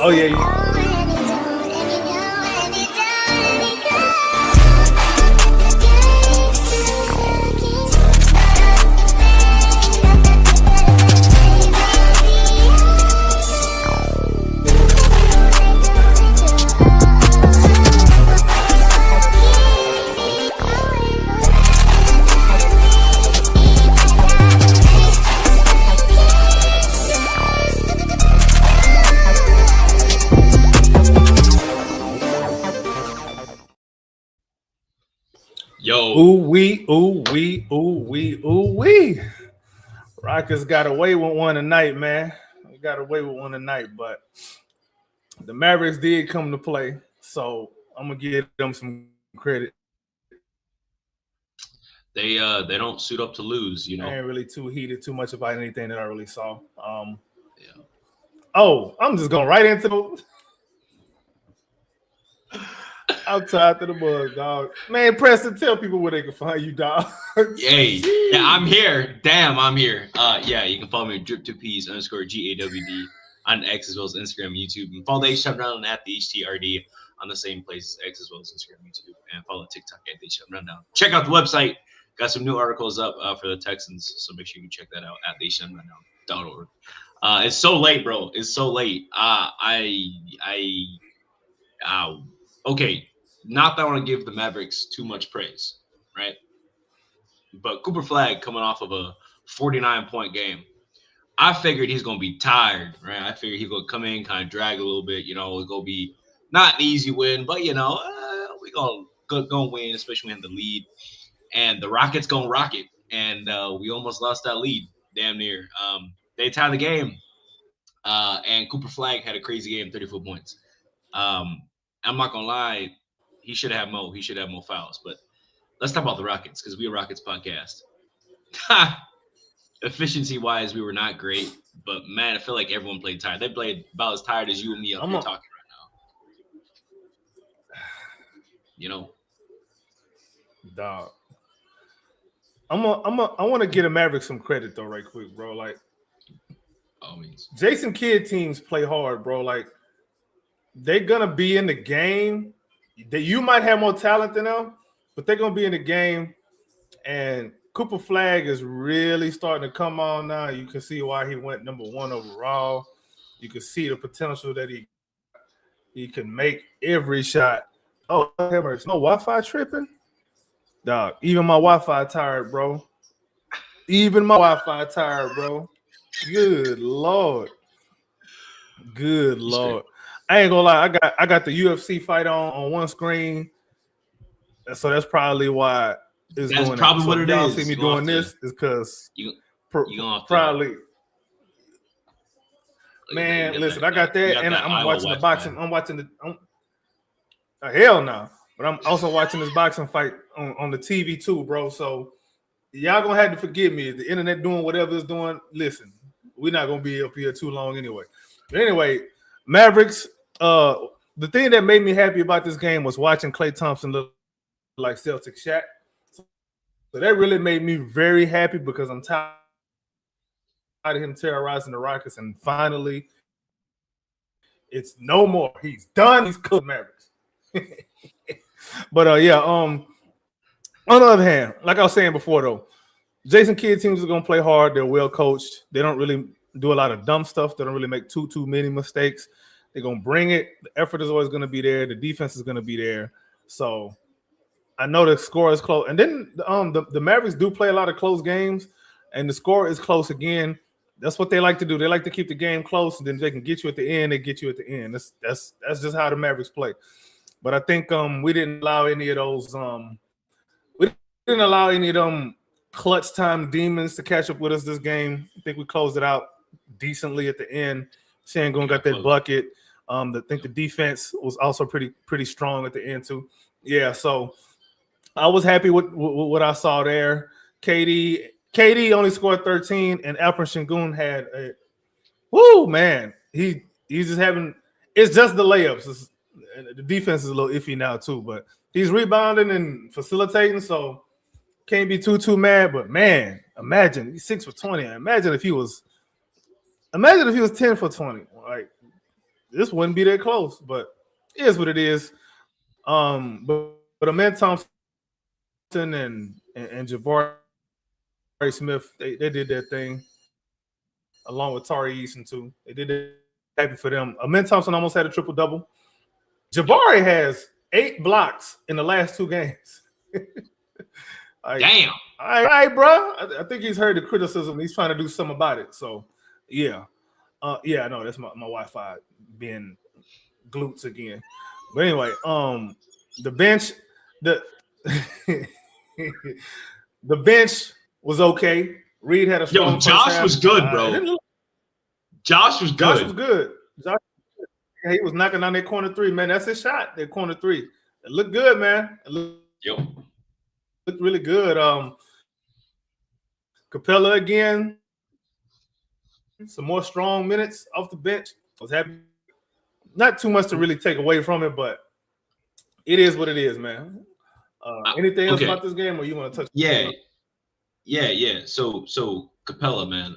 Oh yeah. Yo. Ooh wee. Rockets got away with one tonight, man. We got away with one tonight, but the Mavericks did come to play, so I'm gonna give them some credit. They don't suit up to lose, you know. I ain't really too heated too much about anything that I really saw. Yeah. Oh, I'm just going right into the. I'm tired to the bug, dog. Man, Preston, tell people where they can find you, dog. Hey, yeah, I'm here. Damn, I'm here. Yeah, you can follow me at drip2ps_GAWD on X as well as Instagram and YouTube. And follow the H-Top Rundown at the HTRD on the same place as X as well as Instagram and YouTube. And follow TikTok at the H-Top Rundown. Check out the website. Got some new articles up for the Texans, so make sure you check that out at thehtoprundown.org. It's so late, bro. It's so late. Okay. Not that I want to give the Mavericks too much praise, right? But Cooper Flag coming off of a 49-point game, I figured he's going to be tired, right? I figured he's going to come in, kind of drag a little bit. You know, it's going to be not an easy win, but, you know, we're going to win, especially when we have the lead. And the Rockets going to rock it. And we almost lost that lead, damn near. They tied the game. And Cooper Flag had a crazy game, 34 points. I'm not going to lie. He should have more. He should have more fouls. But let's talk about the Rockets because we're a Rockets podcast. Efficiency-wise, we were not great. But, man, I feel like everyone played tired. They played about as tired as you and me up here talking right now. You know? Dog. I want to get a Maverick some credit, though, right quick, bro. Like, Jason Kidd teams play hard, bro. Like, they're going to be in the game. You might have more talent than them, but they're going to be in the game. And Cooper Flag is really starting to come on now. You can see why he went number 1 overall. You can see the potential that he can make every shot. Oh, there's no Wi-Fi tripping? Dog, even my Wi-Fi tired, bro. Even my Wi-Fi tired, bro. Good Lord. Good Lord. I ain't gonna lie, I got the UFC fight on one screen, so that's probably why it's that's doing probably that. what so it y'all is. see me doing this is because probably. Man, listen, I got that, and I'm watching the boxing. I'm watching the hell no, but I'm also watching this boxing fight on the TV too, bro. So y'all gonna have to forgive me. The internet doing whatever it's doing. Listen, we're not gonna be up here too long anyway. But anyway, Mavericks. The thing that made me happy about this game was watching Klay Thompson look like Celtic Shaq. So that really made me very happy because I'm tired of him terrorizing the Rockets, and finally, it's no more. He's done. He's cooked Mavericks. But yeah. On the other hand, like I was saying before, though, Jason Kidd teams are gonna play hard. They're well coached. They don't really do a lot of dumb stuff. They don't really make too many mistakes. They're going to bring it. The effort is always going to be there. The defense is going to be there. So I know the score is close. And then the Mavericks do play a lot of close games, and the score is close again. That's what they like to do. They like to keep the game close, and then they can get you at the end. They get you at the end. That's just how the Mavericks play. But I think we didn't allow any of those we didn't allow any of them clutch time demons to catch up with us this game. I think we closed it out decently at the end. Şengün got that bucket. I think the defense was also pretty strong at the end too. Yeah, so I was happy with what I saw there. KD only scored 13, and Alperen Şengün had a man. He's just having. It's just the layups. The defense is a little iffy now too, but he's rebounding and facilitating, so can't be too mad. But man, imagine he's 6 for 20. Imagine if he was 10 for 20. Like this wouldn't be that close. But it is what it is. But Amen Thompson and Jabari Smith, they did their thing along with Tari Eason too. They did it. Happy for them. Amen Thompson almost had a triple double. Jabari has 8 blocks in the last 2 games. Damn. All right, bro. I think he's heard the criticism. He's trying to do something about it. So, yeah. Yeah, I know that's my Wi-Fi being glutes again. But anyway, the bench, the bench was okay. Reed had a strong Josh was good, bro. Josh was good. He was knocking down that corner 3, man. That's his shot. That corner 3. It looked good, man. It looked really good. Capella again. Some more strong minutes off the bench. I was happy. Not too much to really take away from it, but it is what it is, man. Anything else about this game, or you want to touch? Yeah. So Capella, man,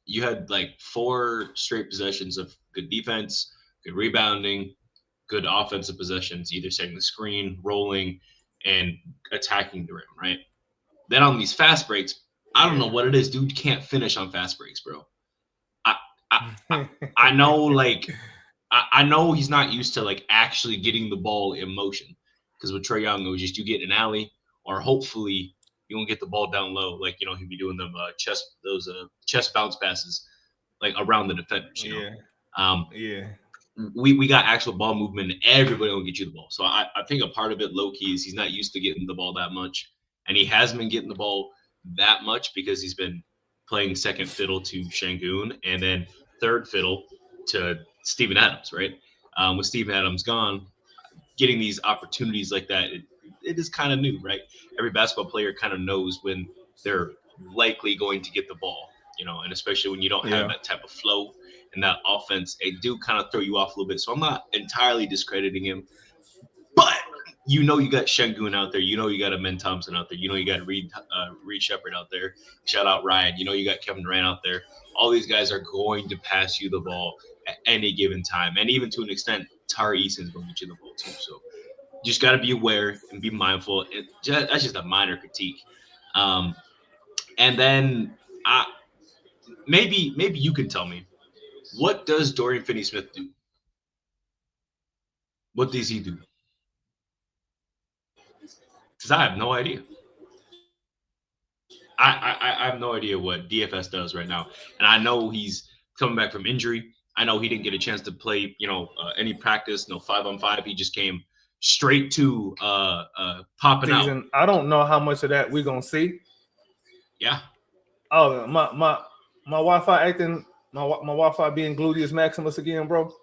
you had like 4 straight possessions of good defense, good rebounding, good offensive possessions, either setting the screen, rolling, and attacking the rim, right? Then on these fast breaks, I don't know what it is, dude. You can't finish on fast breaks, bro. I know, like, I know he's not used to like actually getting the ball in motion, because with Trae Young, it was just you get an alley, or hopefully you won't get the ball down low, like, you know, he'd be doing them chest bounce passes like around the defenders. You know? We got actual ball movement, and everybody will get you the ball. So I think a part of it, low key, is he's not used to getting the ball that much, and he hasn't been getting the ball that much because he's been playing second fiddle to Şengün and then third fiddle to Steven Adams, right? With Steven Adams gone, getting these opportunities like that, it is kind of new, right? Every basketball player kind of knows when they're likely going to get the ball, you know, and especially when you don't have that type of flow and that offense, it do kind of throw you off a little bit. So I'm not entirely discrediting him, but you know you got Şengün out there, you know you got Amen Thompson out there, you know you got Reed Shepherd out there. Shout out Ryan, you know you got Kevin Durant out there. All these guys are going to pass you the ball at any given time, and even to an extent, Tari Eason is going to get you the ball too. So you just got to be aware and be mindful. That's just a minor critique. And then maybe you can tell me, what does Dorian Finney-Smith do? What does he do? Because I have no idea. I have no idea what DFS does right now. And I know he's coming back from injury. I know he didn't get a chance to play, any practice, no 5-on-5. He just came straight to popping out. I don't know how much of that we're going to see. Yeah. Oh, my Wi-Fi acting, my Wi-Fi being gluteus maximus again, bro.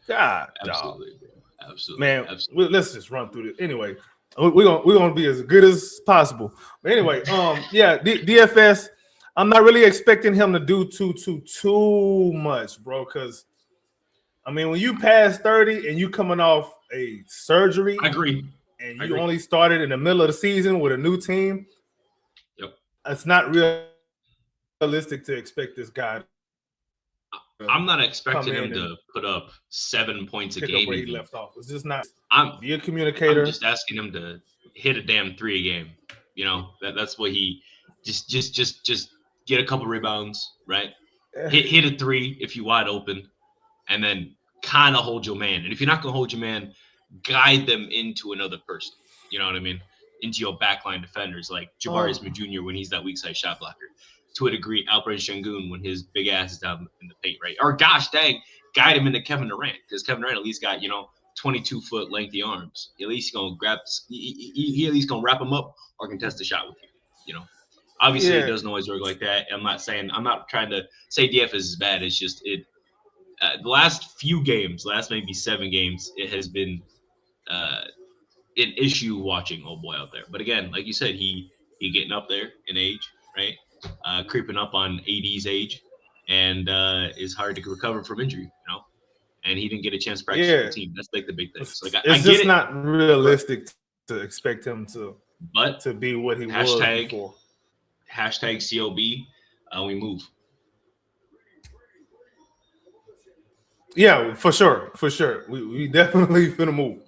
God, absolutely, bro. Absolutely, man. Absolutely. Let's just run through this anyway. We're gonna be as good as possible. But anyway, DFS. I'm not really expecting him to do too much, bro. Because I mean, when you pass 30 and you coming off a surgery, I agree, and you only started in the middle of the season with a new team. Yep, it's not realistic to expect this guy. I'm not expecting him to put up 7 points a game. Where he left off. It's just not. Be a communicator. I'm just asking him to hit a damn 3 a game. You know, that's what he just get a couple rebounds, right? Hit a 3 if you wide open, and then kind of hold your man. And if you're not gonna hold your man, guide them into another person. You know what I mean? Into your backline defenders like Jabari Smith Jr. when he's that weak side shot blocker. To a degree, Alperen Şengün when his big ass is down in the paint, right? Or gosh dang, guide him into Kevin Durant, because Kevin Durant at least got 22-foot lengthy arms. At least he's gonna grab. He at least gonna wrap him up or contest the shot with you. Obviously it doesn't always work like that. I'm not trying to say DFS is bad. It's just the last few games, last maybe 7 games, it has been an issue watching old boy out there. But again, like you said, he getting up there in age, right? Creeping up on AD's age, and is hard to recover from injury, and he didn't get a chance to practice with the team. That's like the big thing. So, it's just not realistic to expect him to be what he was before. Hashtag COB, we move. Yeah, for sure. We definitely finna move.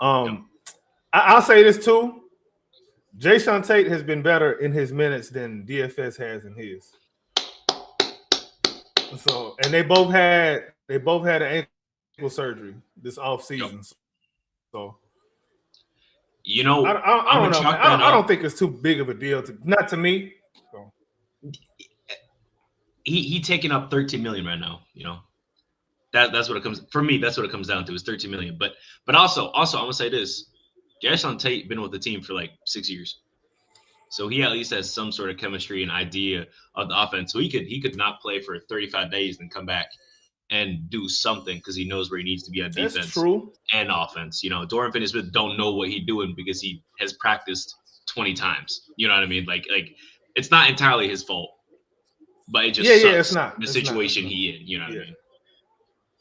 I'll say this too. Jason Tate has been better in his minutes than DFS has in his. So, and they both had an ankle surgery this off season. So, you know, I don't know, man. I don't think it's too big of a deal not to me. So. He taking up 13 million right now. You know, that's what it comes for me. That's what it comes down to is 13 million. But also I'm gonna say this: Jason Tate been with the team for like 6 years. So he at least has some sort of chemistry and idea of the offense. So he could not play for 35 days and come back and do something because he knows where he needs to be on defense and offense. You know, Dorian Finney-Smith don't know what he's doing because he has practiced 20 times. You know what I mean? Like it's not entirely his fault, but it just sucks it's not the situation he in. You know what I mean?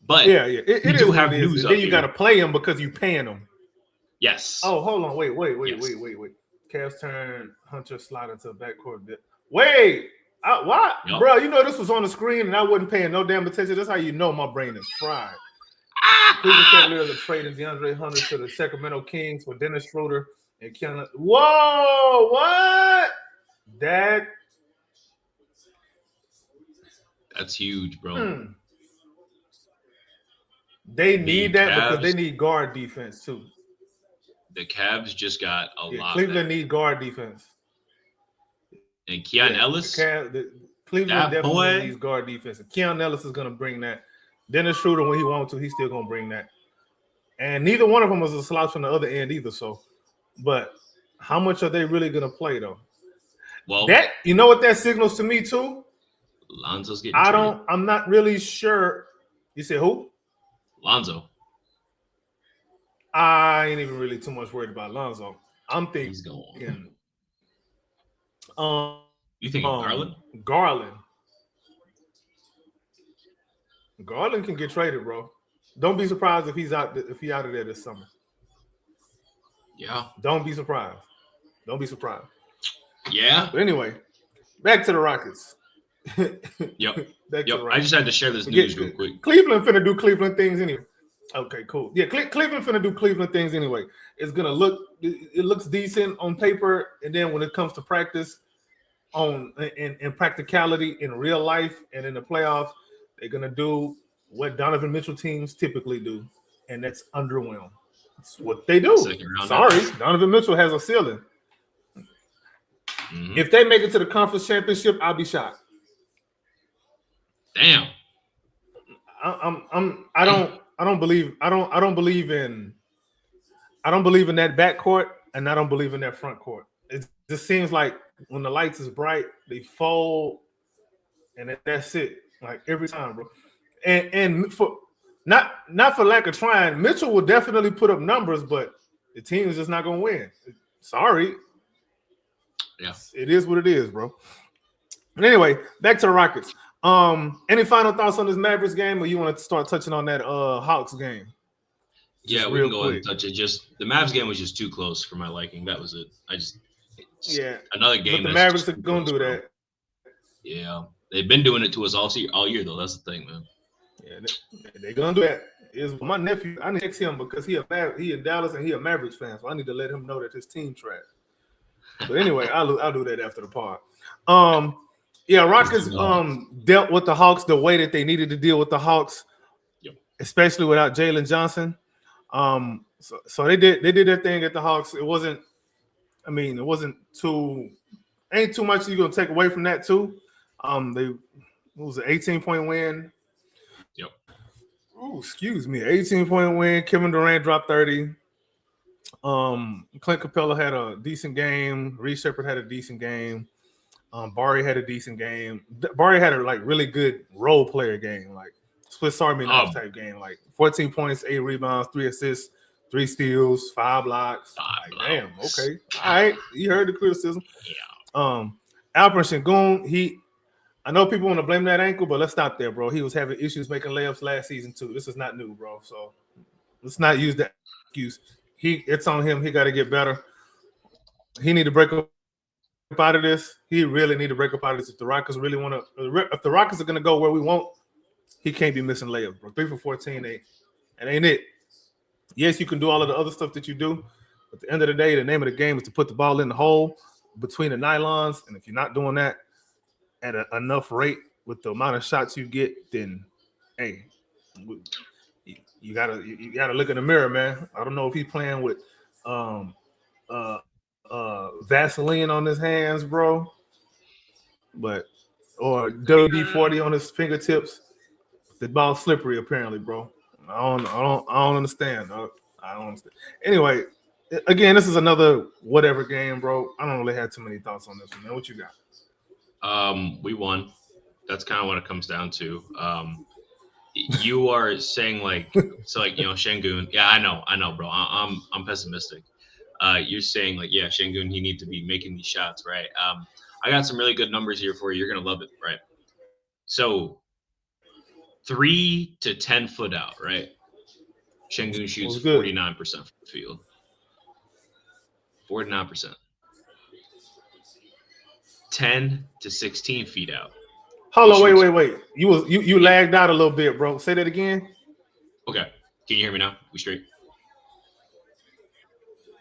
But it do have news. Then you got to play him because you paying him. Yes. Oh, hold on. Wait. Cavs turn Hunter slide into the backcourt. Wait, what? Yep. Bro, you know this was on the screen and I wasn't paying no damn attention. That's how you know my brain is fried. Cleveland Cavaliers are trading DeAndre Hunter to the Sacramento Kings for Dennis Schroeder and Keanu. Whoa, what? That's huge, bro. They need that because they need guard defense too. The Cavs just got a lot. Cleveland need guard defense. And Keon Ellis? Cleveland definitely needs guard defense. And Keon Ellis is going to bring that. Dennis Schroeder, when he wants to, he's still going to bring that. And neither one of them is a slouch on the other end either. So, but how much are they really going to play though? Well, you know what that signals to me too? Lonzo's getting traded. I'm not really sure. You said who? Lonzo. I ain't even really too much worried about Lonzo. I'm thinking he's going. You think Garland? Garland can get traded, bro. Don't be surprised if he's out of there this summer. Yeah. Don't be surprised. Yeah. But anyway, back to the Rockets. Yep. I just had to share this news real quick. Cleveland finna do Cleveland things anyway. Okay, cool. Yeah, Cleveland finna do Cleveland things anyway. It looks decent on paper, and then when it comes to practice, in practicality, in real life, and in the playoffs, they're gonna do what Donovan Mitchell teams typically do, and that's underwhelm. That's what they do. Sorry, Donovan Mitchell has a ceiling. Mm-hmm. If they make it to the conference championship, I'll be shocked. Damn. I don't believe in that backcourt, and I don't believe in that front court. It just seems like when the lights is bright, they fold, and that's it. Like every time, bro. And for not for lack of trying, Mitchell will definitely put up numbers, but the team is just not gonna win. Sorry. Yeah, it is what it is, bro. But anyway, back to the Rockets. Any final thoughts on this Mavericks game, or you want to start touching on that Hawks game? Yeah, we can go ahead and touch it. Just the Mavs game was just too close for my liking. That was it. Another game. But the Mavericks are gonna do that. Yeah, they've been doing it to us all year though. That's the thing, man. Yeah, they're gonna do that. Is my nephew? I need to text him because he in Dallas and he a Mavericks fan, so I need to let him know that his team trash. But anyway, I'll do that after the pod. Yeah, Rockets dealt with the Hawks the way that they needed to deal with the Hawks, especially without Jalen Johnson. So they did their thing at the Hawks. It wasn't ain't too much you're gonna take away from that too. It was an 18-point win. Yep. Oh, excuse me, 18-point win. Kevin Durant dropped 30. Clint Capella had a decent game. Reece Sheppard had a decent game. Barry had a decent game. Barry had a really good role player game, like Swiss Army knife type game, like 14 points, 8 rebounds, 3 assists, 3 steals, 5 blocks. Damn, okay, all right. You heard the criticism. Yeah. Alperen Sengun, I know people want to blame that ankle, but let's stop there, bro. He was having issues making layups last season too. This is not new, bro. So let's not use that excuse. It's on him. He got to get better. He need to break up out of this. He really need to break up out of this. If the Rockets really want to, if the Rockets are going to go where we want, he can't be missing layups, bro. 3 for 14, it ain't it. Yes, you can do all of the other stuff that you do. But at the end of the day, the name of the game is to put the ball in the hole between the nylons. And if you're not doing that at enough rate with the amount of shots you get, then hey, you gotta look in the mirror, man. I don't know if he's playing with Vaseline on his hands, bro, but or WD-40 on his fingertips. The ball's slippery, apparently, bro. I don't understand. I don't understand. Anyway, again, this is another whatever game, bro. I don't really have too many thoughts on this one, man. What you got? We won. That's kind of what it comes down to. You are saying like Sengun. Yeah, I know, bro. I'm pessimistic. You're saying like, yeah, Sengun, he need to be making these shots, right? I got some really good numbers here for you. You're gonna love it, right? So 3 to 10 foot out, right? Sengun shoots 49% from the field. 49%. 10 to 16 feet out. Hold on, wait. You lagged out a little bit, bro. Say that again. Okay. Can you hear me now? We straight?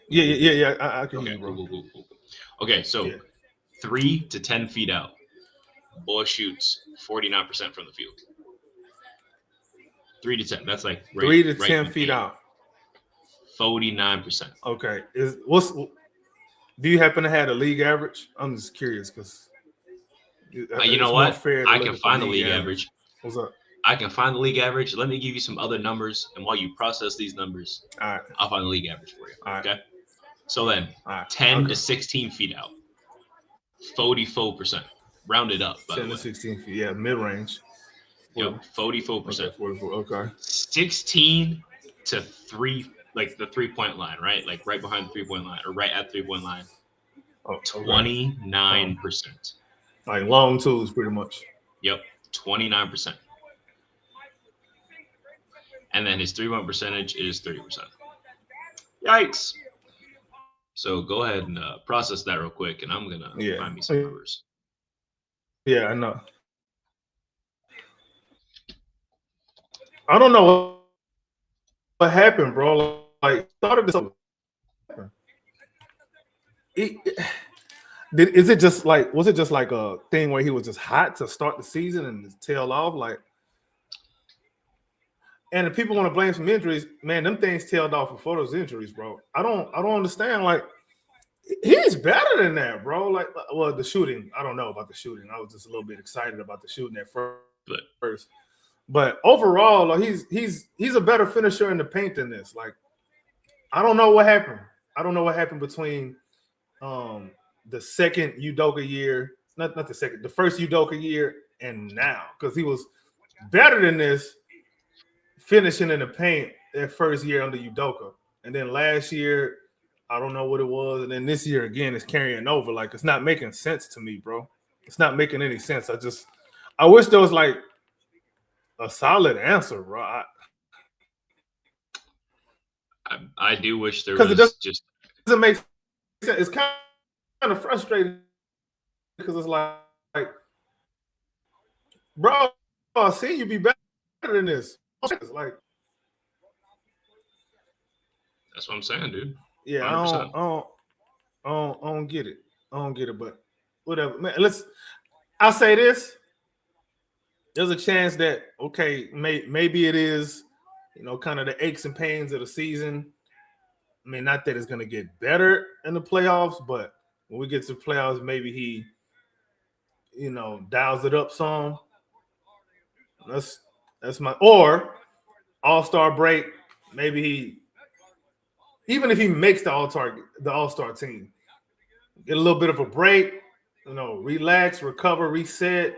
Yeah. I can hear you, bro. Cool. Okay, so 3 to 10 feet out, boy shoots 49% from the field. 3 to 10. That's like 3 to 10 feet out. 49%. Okay. Do you happen to have the league average? I'm just curious because you know what? I can find the league average. What's up? I can find the league average. Let me give you some other numbers, and while you process these numbers, I'll find the league average for you. Okay. So then, 10 to 16 feet out, 44%, rounded up. 10 to 16 feet, yeah, mid range. Yep, 44%. 44. Okay. 16 to 3, like the 3-point line, right? Like right behind the 3-point line, or right at the 3-point line. 29%. Like long twos, pretty much. Yep, 29%. And then his 3-point percentage is 30%. Yikes. So go ahead and process that real quick, and I'm gonna find me some numbers. Yeah, I know. I don't know what happened, bro. Like started this. Was it just like a thing where he was just hot to start the season and tail off? Like, and if people want to blame some injuries, man, them things tailed off before those injuries, bro. I don't understand. Like, he's better than that, bro. Like, well, the shooting, I don't know about the shooting. I was just a little bit excited about the shooting at first. But overall, like, he's a better finisher in the paint than this. Like, I don't know what happened. I don't know what happened between the second Udoka year, not the second, the first Udoka year and now, because he was better than this finishing in the paint that first year under Udoka. And then last year, I don't know what it was. And then this year again, it's carrying over. Like, it's not making sense to me, bro. It's not making any sense. I wish there was like a solid answer, bro. I do wish there was. It doesn't make sense. It's kind of frustrating because it's like, bro, I see you be better than this. It's like, that's what I'm saying, dude. Yeah, I don't get it. I don't get it, but whatever. Man, I'll say this. There's a chance that, okay, maybe it is, kind of the aches and pains of the season. I mean, not that it's going to get better in the playoffs, but when we get to the playoffs, maybe he, dials it up some. That's my, or All-Star break, maybe even if he makes the All-Star team, get a little bit of a break, relax, recover, reset,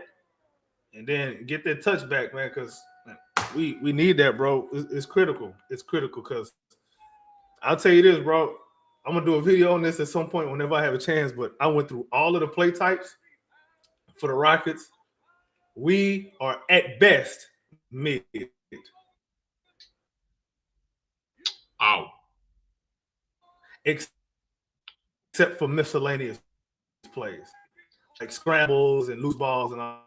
and then get that touch back, man, because we need that, bro. It's critical. It's critical because I'll tell you this, bro. I'm going to do a video on this at some point whenever I have a chance, but I went through all of the play types for the Rockets. We are, at best, mid. Ow. Except for miscellaneous plays, like scrambles and loose balls and all.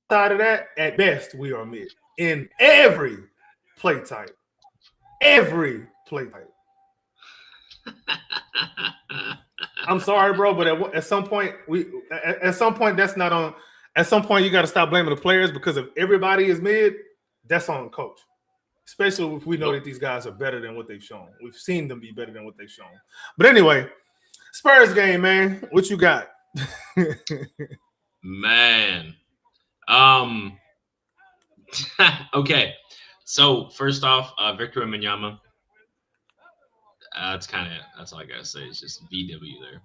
Outside of that, at best, we are mid. in every play type. Every play type. I'm sorry, bro, but at some point that's not on. At some point, you got to stop blaming the players, because if everybody is mid, that's on the coach. Especially if we know that these guys are better than what they've shown. We've seen them be better than what they've shown. But anyway, Spurs game, man. What you got? Man. Okay. So first off, Victor Wembanyama. That's all I gotta say. It's just VW there.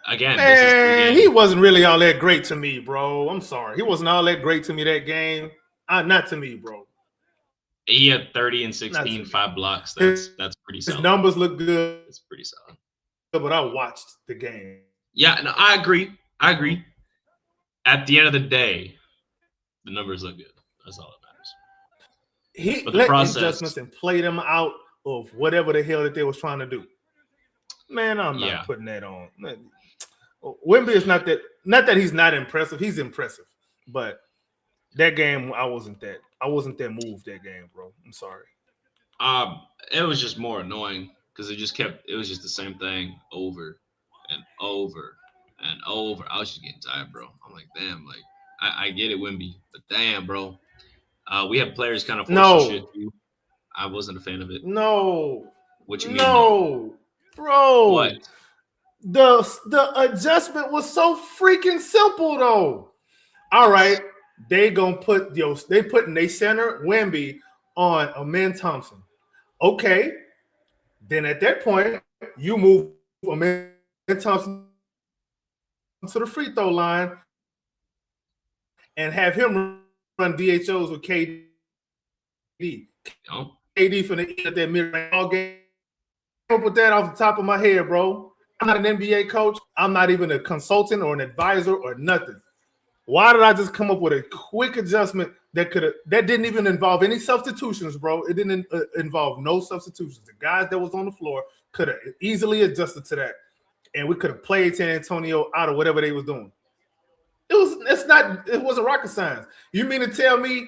Again, man, he wasn't really all that great to me, bro. I'm sorry. He wasn't all that great to me that game. Not to me, bro. He had 30 and 16, 5 blocks. That's pretty solid. His numbers look good. It's pretty solid. But I watched the game. Yeah, no, I agree. At the end of the day, the numbers look good. That's all that matters. He let adjustments and play them out of whatever the hell that they was trying to do. Man, I'm not putting that on. Wemby is not that he's not impressive. He's impressive. But that game, I wasn't that moved that game, bro. I'm sorry. It was just more annoying because it was just the same thing over and over and over. I was just getting tired, bro. I'm like, damn, like I get it, Wemby, but damn, bro. We have players kind of force shit too. I wasn't a fan of it. No. What you mean? No, bro. What? The adjustment was so freaking simple, though. All right, they putting their center Wemby on Amen Thompson. Okay, then at that point you move Amen Thompson to the free throw line and have him run DHOs with KD. Oh. KD for the at that mid-range all game. With that off the top of my head, bro. I'm not an NBA coach. I'm not even a consultant or an advisor or nothing. Why did I just come up with a quick adjustment that didn't even involve any substitutions, bro? It didn't involve no substitutions. The guys that was on the floor could have easily adjusted to that, and we could have played San Antonio out of whatever they was doing. It wasn't rocket science. You mean to tell me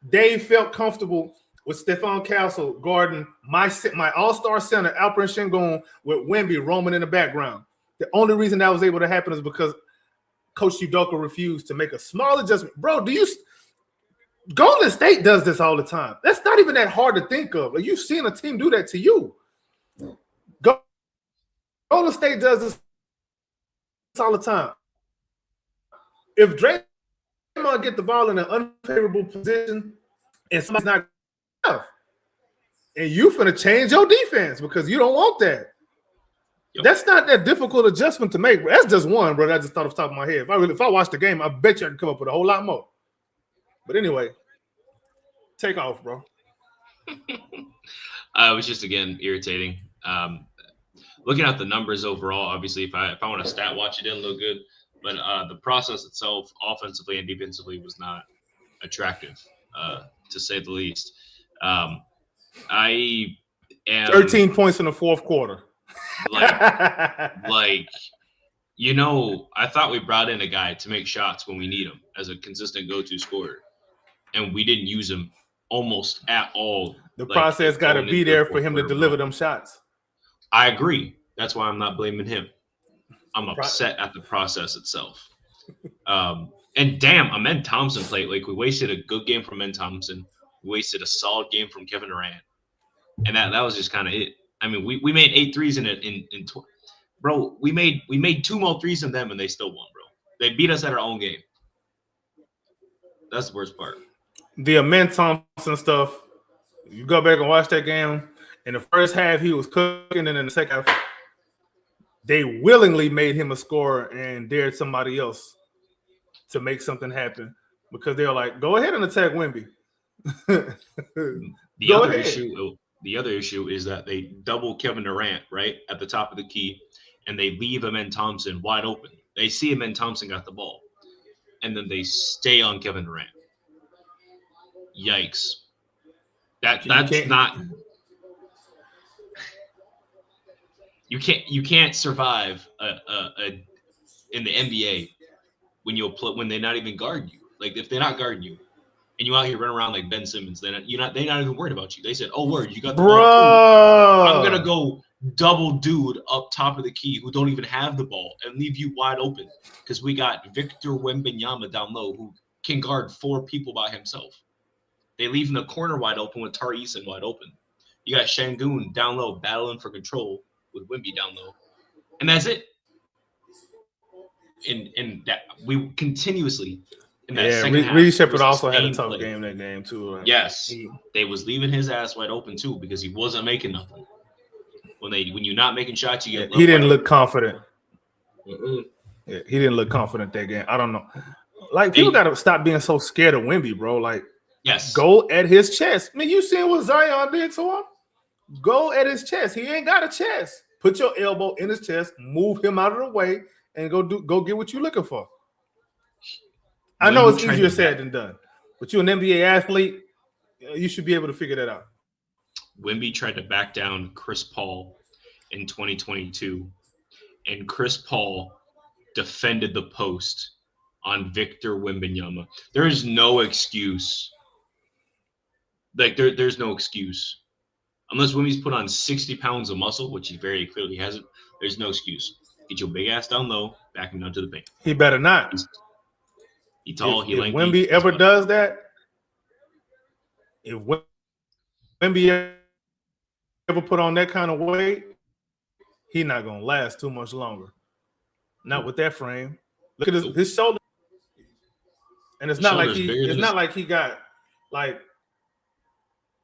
Dave felt comfortable with Stephon Castle guarding my all-star center, Alperen Sengun, with Wemby roaming in the background? The only reason that was able to happen is because Coach Udoka refused to make a small adjustment. Bro, Golden State does this all the time. That's not even that hard to think of. Like, you've seen a team do that to you. Golden State does this all the time. If Draymond get the ball in an unfavorable position and somebody's not enough, and you finna change your defense because you don't want that. Yep. That's not that difficult adjustment to make. That's just one, bro. I just thought off the top of my head. If I watched the game, I bet you I could come up with a whole lot more. But anyway, take off, bro. It was just, again, irritating. Looking at the numbers overall, obviously, if I want to stat watch, it didn't look good. But the process itself, offensively and defensively, was not attractive, to say the least. I am 13 points in the fourth quarter. I thought we brought in a guy to make shots when we need him as a consistent go-to scorer, and we didn't use him almost at all. The process got to be there for him to deliver them shots. I agree. That's why I'm not blaming him. I'm upset at the process itself. And damn, Amen Thompson played. Like, we wasted a good game from Amen Thompson. We wasted a solid game from Kevin Durant. And that was just kind of it. I mean, we made 8 threes bro, we made 2 more threes than them and they still won, bro. They beat us at our own game. That's the worst part. The Amen Thompson stuff, you go back and watch that game. In the first half, he was cooking, and in the second half, they willingly made him a scorer and dared somebody else to make something happen because they were like, go ahead and attack Wemby. The other issue is that they double Kevin Durant right at the top of the key, and they leave Amen Thompson wide open. They see Amen Thompson got the ball, and then they stay on Kevin Durant. Yikes! That's not. You can't survive in the NBA when they're not even guarding you. Like, if they're not guarding you, and you out here running around like Ben Simmons. They're not even worried about you. They said, "Oh, word, you got the bro. ball. I'm gonna go double dude up top of the key who don't even have the ball and leave you wide open because we got Victor Wembanyama down low who can guard 4 people by himself. They leave in the corner wide open with Tari Eason wide open. You got Şengün down low battling for control with Wemby down low, and that's it. And that we continuously in that second half. Reed Shepherd also had a tough game that game too. Right? Yes, they was leaving his ass wide open too because he wasn't making nothing. When you're not making shots, you get. He didn't look confident. Yeah, he didn't look confident that game. I don't know. Like people got to stop being so scared of Wemby, bro. Like, yes, go at his chest. I mean, you seen what Zion did to him? Go at his chest. He ain't got a chest. Put your elbow in his chest, move him out of the way, and go get what you're looking for. I know it's easier said than done, but you're an NBA athlete. You should be able to figure that out. Wemby tried to back down Chris Paul in 2022, and Chris Paul defended the post on Victor Wembanyama. There is no excuse. Like there's no excuse. Unless Wemby's put on 60 pounds of muscle, which he very clearly hasn't, there's no excuse. Get your big ass down low, back him down to the paint. He better not. He's tall, if Wemby ever does that, if Wemby ever put on that kind of weight, he's not gonna last too much longer. Not with that frame. Look at his shoulder, and it's not like he got like.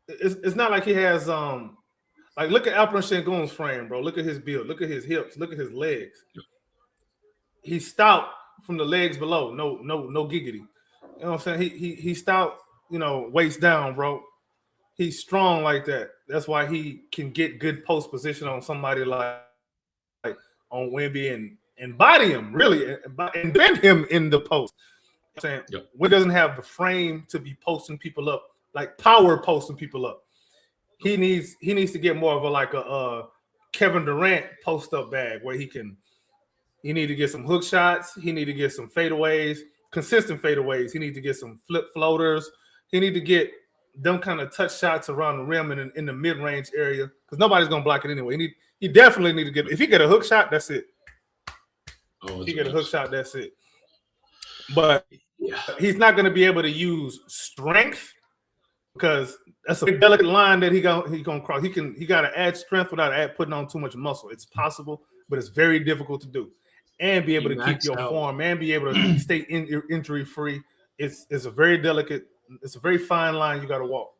It's not like he has like look at Alperen Şengün's frame, bro. Look at his build. Look at his hips. Look at his legs. He's stout from the legs below. No giggity. You know what I'm saying? He's stout. You know, waist down, bro. He's strong like that. That's why he can get good post position on somebody like on Wemby and body him really and bend him in the post. You know what I'm saying Wemby doesn't have the frame to be posting people up. Like power posting people up. He needs to get more of a Kevin Durant post up bag where he need to get some hook shots. He need to get some fadeaways, consistent fadeaways. He need to get some flip floaters. He need to get them kind of touch shots around the rim and in the mid range area because nobody's gonna block it anyway. He definitely need to get. If he get a hook shot, that's it. If he get a hook shot, that's it. But he's not gonna be able to use strength. Because that's a delicate line that he gonna cross. He got to add strength without putting on too much muscle. It's possible, but it's very difficult to do. And be able to keep your form and be able to stay injury free. It's a very delicate. It's a very fine line you got to walk.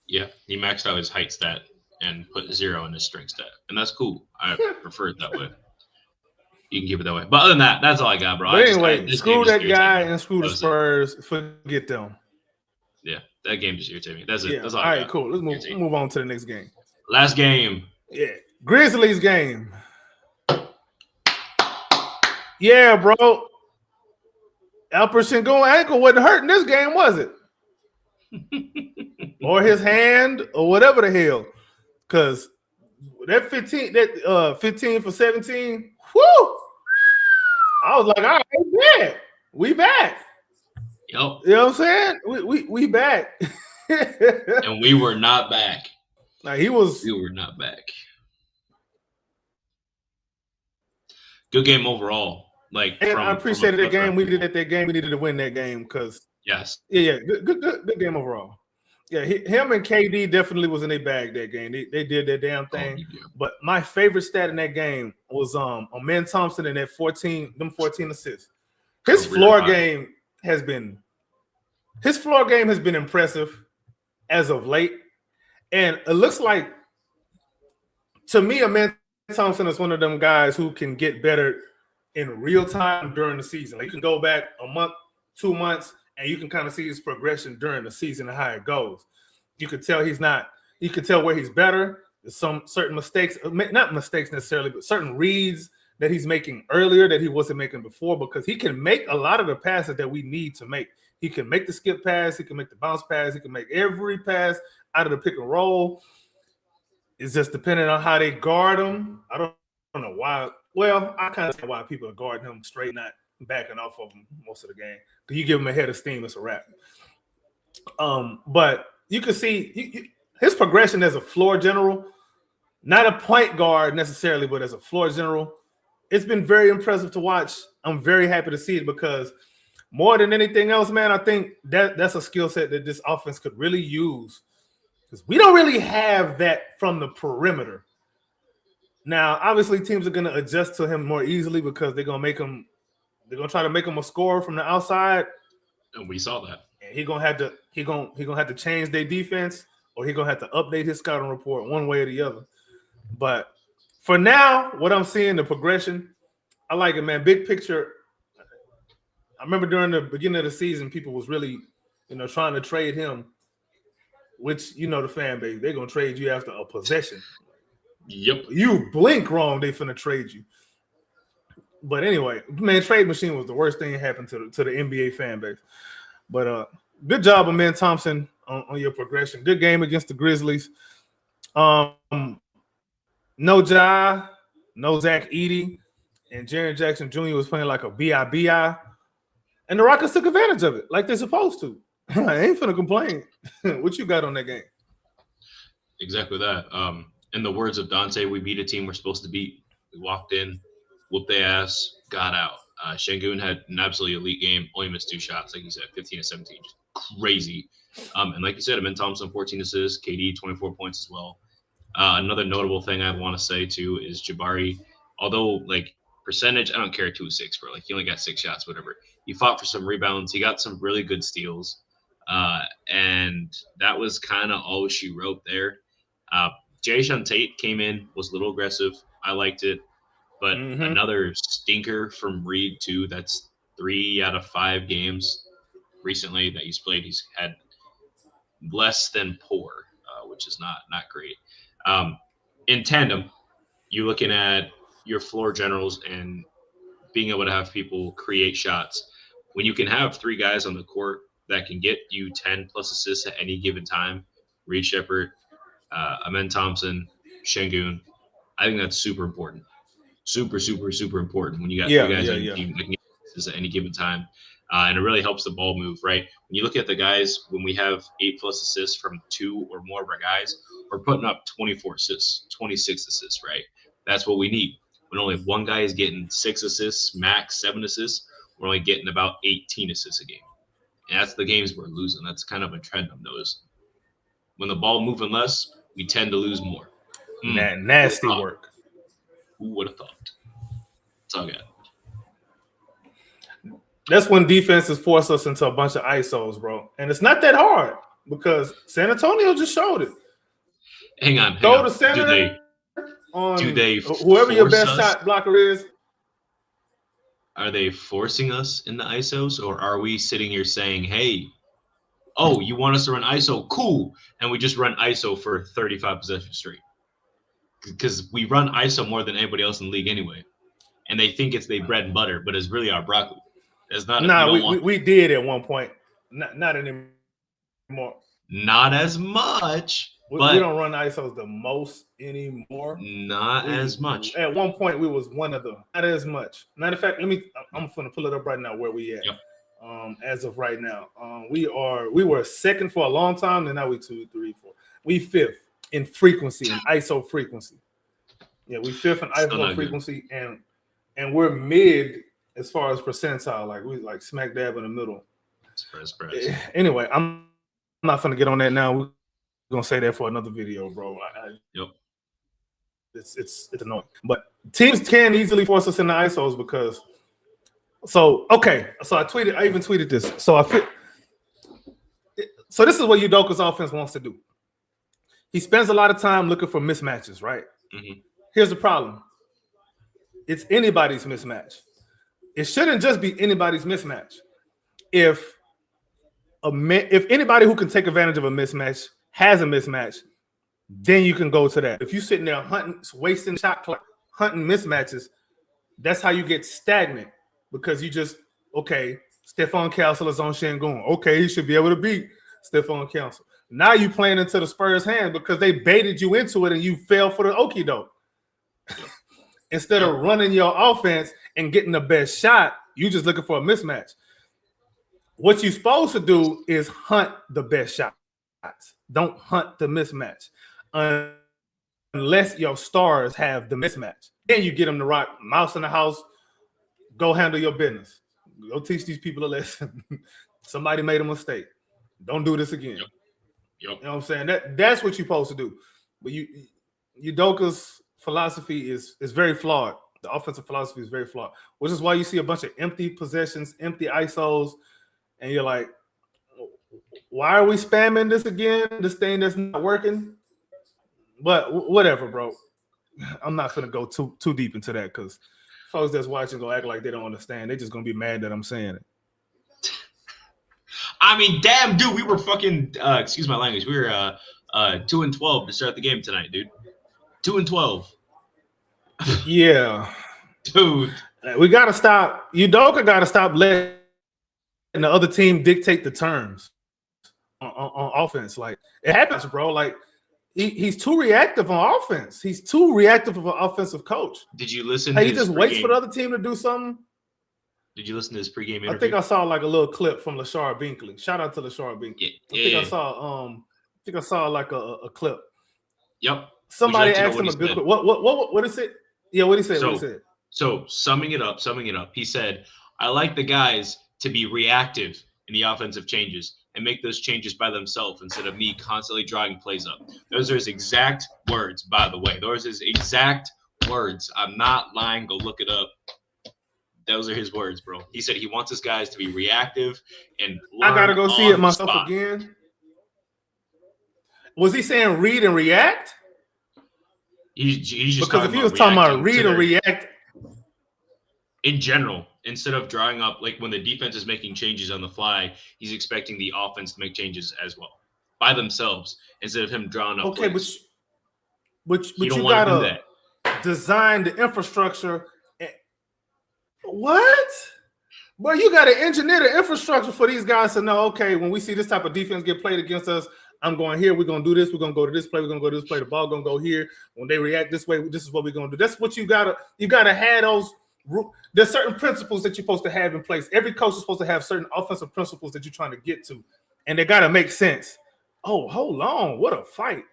Yeah, he maxed out his height stat and put 0 in his strength stat, and that's cool. I prefer it that way. You can keep it that way. But other than that, that's all I got, bro. But anyway, screw that guy and screw the Spurs. Forget them. Yeah, that game just irritated me. That's it. Yeah. That's all right, cool. Let's move on to the next game. Last game. Yeah. Grizzlies game. Yeah, bro. Alperen Şengün ankle wasn't hurting this game, was it? Or his hand, or whatever the hell. Because that 15 for 17, whoo! I was like, all right, we back. Yep. You know what I'm saying? We back. And we were not back. Now we were not back. Good game overall. And I appreciated that game. We needed that game. We needed to win that game because yes. Yeah. Good game overall. Yeah, him and KD definitely was in their bag that game. They did their damn thing. Oh, yeah. But my favorite stat in that game was Amen Thompson and that 14 assists. His floor game has been impressive as of late. And it looks like, to me, Amen Thompson is one of them guys who can get better in real time during the season. Like you can go back a month, 2 months, and you can kind of see his progression during the season and how it goes. You could tell you could tell where he's better. There's some certain mistakes, not mistakes necessarily, but certain reads that he's making earlier that he wasn't making before, because he can make a lot of the passes that we need to make. He can make the skip pass. He can make the bounce pass. He can make every pass out of the pick and roll. It's just depending on how they guard him. I don't know why. Well, I kind of see why people are guarding him straight, not backing off of him most of the game. Because you give him a head of steam, it's a wrap. But you can see his progression as a floor general, not a point guard necessarily, but as a floor general, it's been very impressive to watch. I'm very happy to see it because more than anything else, man, I think that's a skill set that this offense could really use because we don't really have that from the perimeter. Now, obviously, teams are going to adjust to him more easily because they're going to try to make him a scorer from the outside. And we saw that. And he's gonna have to change their defense, or he's gonna have to update his scouting report one way or the other. But for now, what I'm seeing, the progression, I like it, man. Big picture. I remember during the beginning of the season, people was really, trying to trade him, which the fan base, they're gonna trade you after a possession. Yep. You blink wrong, they finna trade you. But anyway, man, trade machine was the worst thing that happened to the NBA fan base. But good job, Amen Thompson, on your progression. Good game against the Grizzlies. No Ja, no Zach Edey, and Jaren Jackson Jr. was playing like a BI. And the Rockets took advantage of it like they're supposed to. I ain't finna complain. What you got on that game? Exactly that. In the words of Dante, we beat a team we're supposed to beat. We walked in, whooped their ass, got out. Şengün had an absolutely elite game, only missed 2 shots, like you said, 15 to 17. Just crazy. And like you said, Amen Thompson, 14 assists, KD, 24 points as well. Another notable thing I want to say, too, is Jabari, although, like, percentage, I don't care 2-6, bro. Like, he only got 6 shots, whatever. He fought for some rebounds. He got some really good steals. And that was kind of all she wrote there. Jae'Sean Tate came in, was a little aggressive. I liked it. But another stinker from Reed, too. That's 3 out of 5 games recently that he's played. He's had less than poor, which is not great. In tandem, you're looking at your floor generals and being able to have people create shots. When you can have 3 guys on the court that can get you 10-plus assists at any given time, Reed Sheppard, Amen Thompson, Şengün, I think that's super important. Super, super, super important when you got 3 guys on your team that can get assists at any given time. And it really helps the ball move, right? When you look at the guys, when we have 8-plus assists from 2 or more of our guys, we're putting up 24 assists, 26 assists, right? That's what we need. When only one guy is getting 6 assists, max 7 assists, we're only getting about 18 assists a game. And that's the games we're losing. That's kind of a trend I've noticed. When the ball moving less, we tend to lose more. Nasty work. Who would have thought? It's all good. That's when defenses force us into a bunch of ISOs, bro. And it's not that hard because San Antonio just showed it. Hang on. Go to center. Do they whoever your best shot blocker is? Are they forcing us in the ISOs, or are we sitting here saying, hey, oh, you want us to run ISO? Cool. And we just run ISO for 35 possessions straight. Because we run ISO more than anybody else in the league anyway. And they think it's their bread and butter, but it's really our broccoli. It's not. We did at one point. Not anymore. Not as much. We don't run ISOs the most anymore. Not as much. At one point, we was one of them. Not as much. Matter of fact, I'm going to pull it up right now where we at. Yep. As of right now, we were second for a long time, and now we 2, 3, 4. We 5th in frequency, in ISO frequency. Yeah, we 5th in ISO frequency, and we're mid as far as percentile. Like we like smack dab in the middle. Surprise. Anyway, I'm not gonna get on that now. We're gonna say that for another video, bro. Yep. It's annoying, but teams can easily force us into ISOs because. So I even tweeted this. So this is what Udoka's offense wants to do. He spends a lot of time looking for mismatches, right? Mm-hmm. Here's the problem. It's anybody's mismatch. It shouldn't just be anybody's mismatch. If anybody who can take advantage of a mismatch has a mismatch, then you can go to that. If you're sitting there wasting shot clock, hunting mismatches, that's how you get stagnant. Because you just, Stephon Castle is on Şengün. Okay, he should be able to beat Stephon Castle. Now you playing into the Spurs' hand because they baited you into it and you fell for the okie doke. Instead of running your offense and getting the best shot, you just looking for a mismatch. What you're supposed to do is hunt the best shots. Don't hunt the mismatch unless your stars have the mismatch. Then you get them to rock mouse in the house. Go handle your business. Go teach these people a lesson. Somebody made a mistake. Don't do this again. Yep. You know what I'm saying? That's what you're supposed to do. But Udoka's philosophy is very flawed. The offensive philosophy is very flawed, which is why you see a bunch of empty possessions, empty ISOs, and you're like, why are we spamming this again? This thing that's not working? But whatever, bro. I'm not going to go too deep into that because folks that's watching go act like they don't understand. They're just going to be mad that I'm saying it. I mean, damn, dude, we were fucking, excuse my language, we were 2-12 to start the game tonight, dude. 2-12. Yeah. Dude. We got to stop. Udoka got to stop letting the other team dictate the terms on offense. Like, it happens, bro. Like, he's too reactive on offense. He's too reactive of an offensive coach. Did you listen? Hey, he just waits for the other team to do something. Did you listen to his pregame interview? I think I saw like a little clip from Lashard Binkley. Shout out to Lashard Binkley. Yeah. I think I saw like a clip. Yep. Somebody asked him a good question. What is it? Yeah, what he said? So summing it up, he said, I like the guys to be reactive in the offensive changes and make those changes by themselves instead of me constantly drawing plays up. Those are his exact words, by the way. Those are his exact words. I'm not lying. Go look it up. Those are his words, bro. He said he wants his guys to be reactive and I gotta go see it myself again. Was he saying read and react? He's just because if he was talking about read and react in general, instead of drawing up, like when the defense is making changes on the fly, he's expecting the offense to make changes as well by themselves instead of him drawing up. Okay, plays. but you gotta design the infrastructure. What? Well, you got to engineer the infrastructure for these guys to know, okay, when we see this type of defense get played against us, I'm going here, we're going to do this, we're going to go to this play, we're going to go to this play, the ball going to go here. When they react this way, this is what we're going to do. That's what you got to have those. There's certain principles that you're supposed to have in place. Every coach is supposed to have certain offensive principles that you're trying to get to, and they got to make sense. Oh, hold on. What a fight.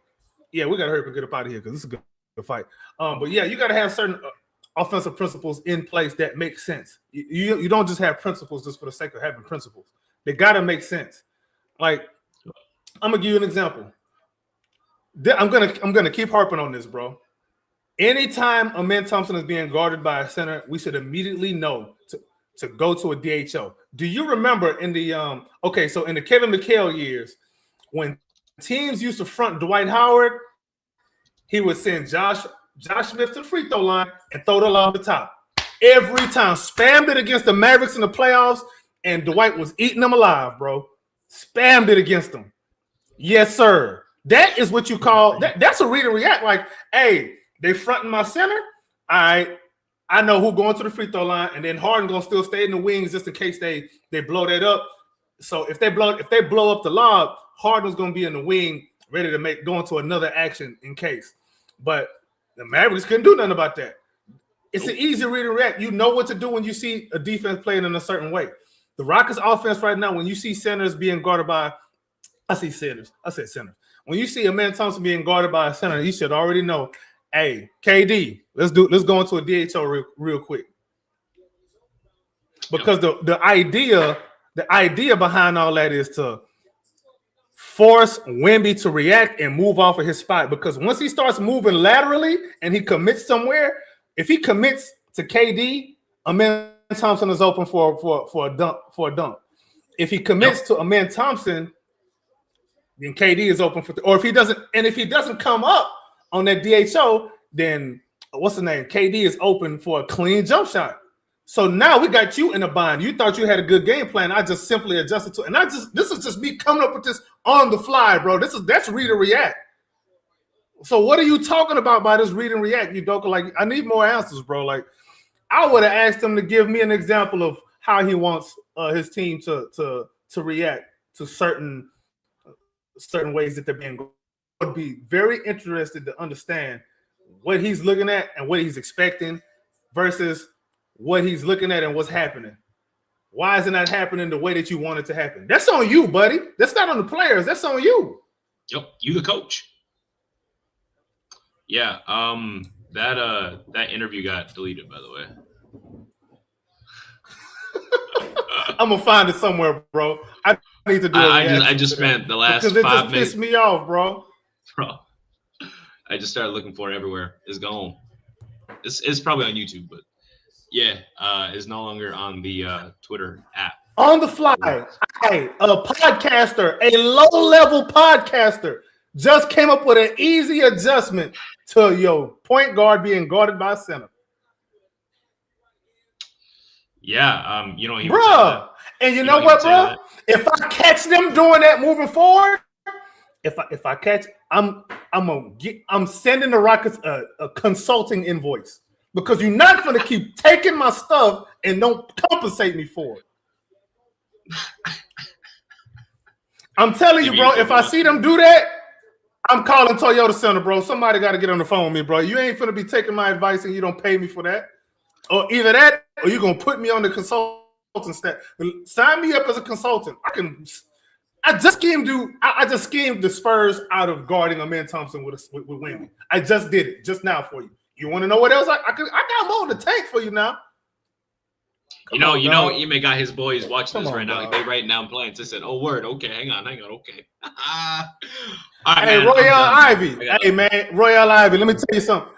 Yeah, we got to hurry up and get up out of here because this is a good fight. But yeah, you got to have certain offensive principles in place that make sense. You don't just have principles just for the sake of having principles. They got to make sense. Like, I'm gonna give you an example. I'm gonna keep harping on this, bro. Anytime Amen Thompson is being guarded by a center, we should immediately know to go to a DHO. Do you remember in the in the Kevin McHale years when teams used to front Dwight Howard, he would send Josh Smith to the free throw line and throw the ball off the top. Every time. Spammed it against the Mavericks in the playoffs, and Dwight was eating them alive, bro. Spammed it against them. Yes, sir. That is what you call that's a read and react. Like, hey, they fronting my center. I know who going to the free throw line, and then Harden gonna still stay in the wings just in case they blow that up. So if they blow up the lob, Harden's gonna be in the wing, ready to go into another action in case. But the Mavericks couldn't do nothing about that. It's an easy read and react. You know what to do when you see a defense playing in a certain way. The Rockets offense right now, when you see centers being guarded by, I said centers. When you see Amen Thompson being guarded by a center, you should already know, hey, KD, let's go into a DHO real quick. Because the idea behind all that is to force Wemby to react and move off of his spot. Because once he starts moving laterally and he commits somewhere, if he commits to KD, Amen Thompson is open for a dunk. If he commits to Amen Thompson, then KD is open or if he doesn't come up on that DHO, then what's the name? KD is open for a clean jump shot. So now we got you in a bind. You thought you had a good game plan. I just simply adjusted to it. And this is just me coming up with this on the fly, bro. That's read and react. So what are you talking about by this read and react, Udoka? Like, I need more answers, bro. Like, I would have asked him to give me an example of how he wants his team to react to certain ways that they're being. I would be very interested to understand what he's looking at and what he's expecting versus what he's looking at and what's happening. Why isn't that happening the way that you want it to happen? That's on you, buddy. That's not on the players. That's on you. Yep, you the coach. Yeah, that interview got deleted, by the way. I'm gonna find it somewhere, bro. I need to do it. I just spent the last 5 minutes. Because it just pissed me off, bro. I just started looking for it everywhere. It's gone. It's probably on YouTube, but yeah, it's no longer on the Twitter app. On the fly, hey, a podcaster, a low-level podcaster, just came up with an easy adjustment to your point guard being guarded by center. Yeah, you know, bro. And you know what, bro? If I catch them doing that moving forward, if I catch, I'm sending the Rockets a consulting invoice because you're not going to keep taking my stuff and don't compensate me for it. I'm telling you, bro. If I see them do that, I'm calling Toyota Center, bro. Somebody got to get on the phone with me, bro. You ain't finna be taking my advice and you don't pay me for that. Or either that, or you're gonna put me on the consultant staff. Sign me up as a consultant. I just schemed the Spurs out of guarding Amen Thompson with Wemby. I just did it just now for you. You want to know what else? I got more in the tank for you now. You know, Ime got his boys watching this right now. They writing down plans. They said, "Oh, word. Okay, hang on. Okay." All right, hey, Royale Ivy. Hey, man, Royale Ivy. Let me tell you something.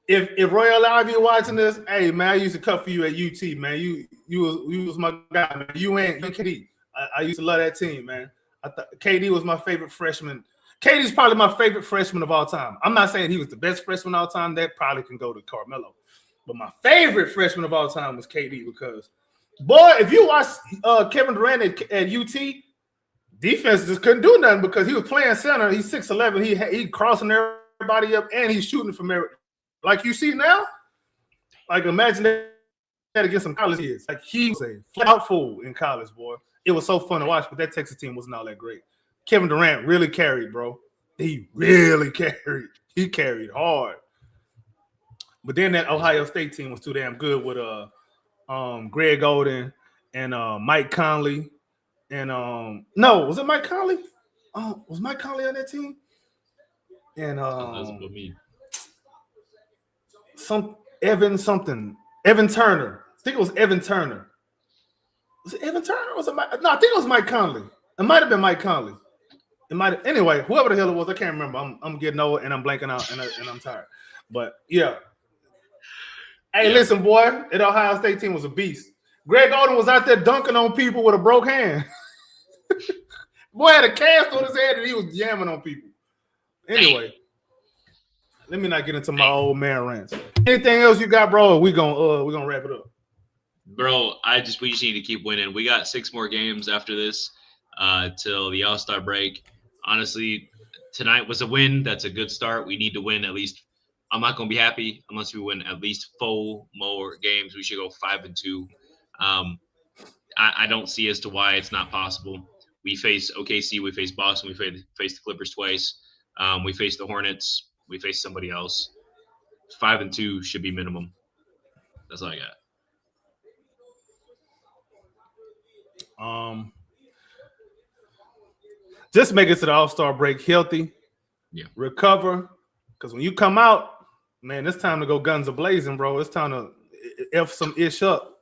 If Royale Ivy watching this, hey man, I used to cut for you at UT, man. You was my guy, man. You ain't KD. I used to love that team, man. I thought KD was my favorite freshman. KD's probably my favorite freshman of all time. I'm not saying he was the best freshman of all time. That probably can go to Carmelo. But my favorite freshman of all time was KD because, boy, if you watch Kevin Durant at UT, defense just couldn't do nothing because he was playing center. He's 6'11". He crossing everybody up and he's shooting from every. Like you see now, like imagine that against some college kids. Like he was a flat fool in college, boy. It was so fun to watch, but that Texas team wasn't all that great. Kevin Durant really carried, bro. He really carried. He carried hard. But then that Ohio State team was too damn good with Greg Oden and Mike Conley. And no, was it Mike Conley? Was Mike Conley on that team? And Evan Turner. I think it was Evan Turner. Was it Evan Turner? Or was it Mike? No, I think it was Mike Conley. It might have been Mike Conley. It might have, anyway, whoever the hell it was, I can't remember. I'm getting old and I'm blanking out and I'm tired. But yeah. Hey, listen, boy, that Ohio State team was a beast. Greg Oden was out there dunking on people with a broke hand. Boy had a cast on his head and he was jamming on people. Anyway, let me not get into my old man rants. Anything else you got, bro? We gonna wrap it up. Bro, we just need to keep winning. We got 6 more games after this till the All-Star break. Honestly, tonight was a win. That's a good start. We need to win at least. I'm not going to be happy unless we win at least 4 more games. We should go 5-2. I don't see as to why it's not possible. We face OKC, we face Boston, we face the Clippers twice. We face the Hornets, we face somebody else. 5-2 should be minimum. That's all I got. Just make it to the All-Star break healthy. Yeah. Recover. Because when you come out, man, it's time to go guns a-blazing, bro. It's time to F some ish up.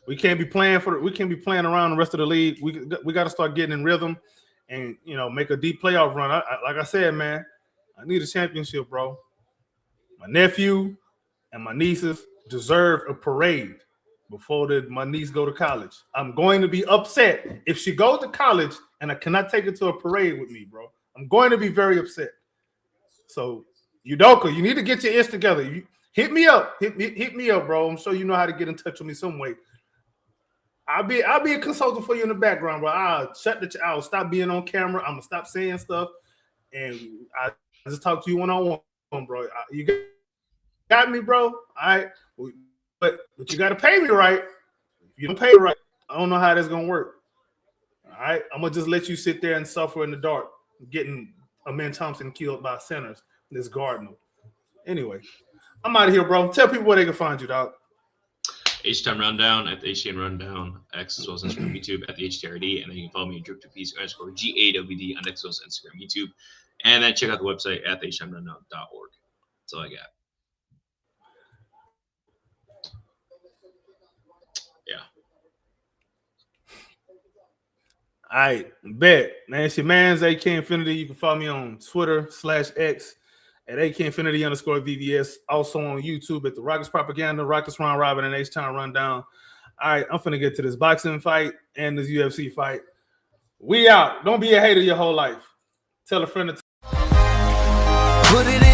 We can't be playing around the rest of the league. We got to start getting in rhythm and, make a deep playoff run. Like I said, man, I need a championship, bro. My nephew and my nieces deserve a parade before my niece go to college. I'm going to be upset if she goes to college and I cannot take her to a parade with me, bro. I'm going to be very upset. So, Udoka, you need to get your ish together. You hit me up. Hit me up, bro. I'm sure you know how to get in touch with me some way. I'll be a consultant for you in the background, bro. I'll stop being on camera. I'm gonna stop saying stuff, and I just talk to you one-on-one, bro. You got me, bro. All right, but you got to pay me right. If you don't pay me right, I don't know how that's gonna work. All right, I'm gonna just let you sit there and suffer in the dark, getting Amen Thompson killed by centers. This garden. Anyway, I'm out of here, bro. Tell people where they can find you, dog. H-Time Rundown at the HTN Rundown, X as well as Instagram, YouTube at the HTRD, and then you can follow me at DripToPeace_GAWD on X as well as Instagram, YouTube, and then check out the website at thehtimerundown.org. That's all I got. Yeah. All right, bet. Now it's your man's AK Infinity. You can follow me on Twitter/X at AK_Infinity_VVS. Also on YouTube at the Rockets Propaganda, Rockets Round Robin, and H-Time Rundown. All right, I'm finna get to this boxing fight and this UFC fight. We out. Don't be a hater your whole life. Tell a friend to Put it